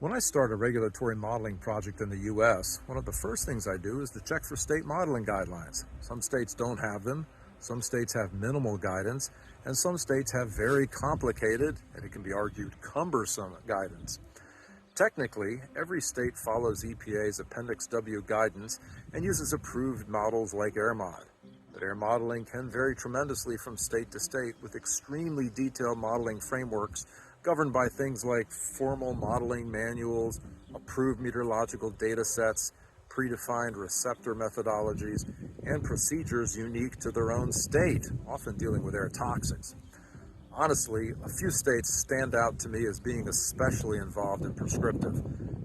When I start a regulatory modeling project in the US, one of the first things I do is to check for state modeling guidelines. Some states don't have them, some states have minimal guidance, and some states have very complicated, and it can be argued cumbersome guidance. Technically, every state follows EPA's Appendix W guidance and uses approved models like AirMod. But air modeling can vary tremendously from state to state with extremely detailed modeling frameworks governed by things like formal modeling manuals, approved meteorological data sets, predefined receptor methodologies, and procedures unique to their own state, often dealing with air toxics. Honestly, a few states stand out to me as being especially involved and prescriptive.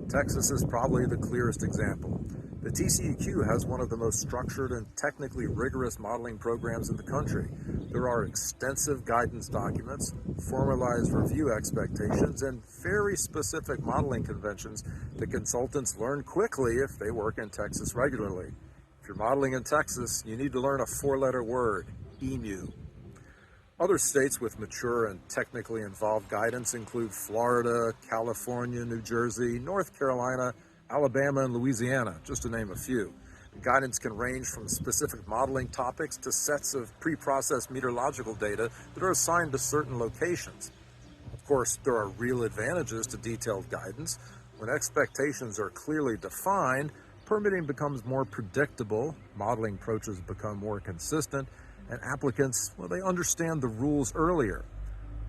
Texas is probably the clearest example. The TCEQ has one of the most structured and technically rigorous modeling programs in the country. There are extensive guidance documents, formalized review expectations, and very specific modeling conventions that consultants learn quickly if they work in Texas regularly. If you're modeling in Texas, you need to learn a four-letter word, EMU. Other states with mature and technically involved guidance include Florida, California, New Jersey, North Carolina, Alabama, and Louisiana, just to name a few. The guidance can range from specific modeling topics to sets of pre-processed meteorological data that are assigned to certain locations. Of course, there are real advantages to detailed guidance. When expectations are clearly defined, permitting becomes more predictable, modeling approaches become more consistent, and applicants, well, they understand the rules earlier.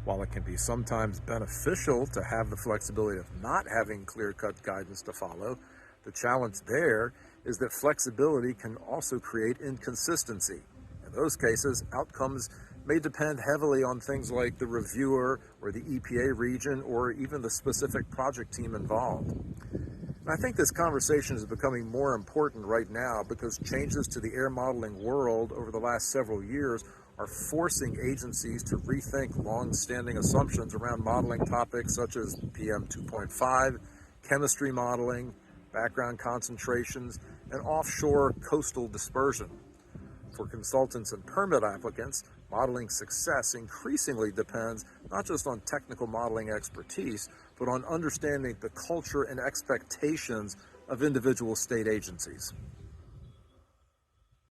While it can be sometimes beneficial to have the flexibility of not having clear-cut guidance to follow, the challenge there is that flexibility can also create inconsistency. In those cases, outcomes may depend heavily on things like the reviewer or the EPA region or even the specific project team involved. And I think this conversation is becoming more important right now because changes to the air modeling world over the last several years are forcing agencies to rethink long-standing assumptions around modeling topics such as PM 2.5, chemistry modeling, background concentrations, and offshore coastal dispersion. For consultants and permit applicants, modeling success increasingly depends not just on technical modeling expertise, but on understanding the culture and expectations of individual state agencies.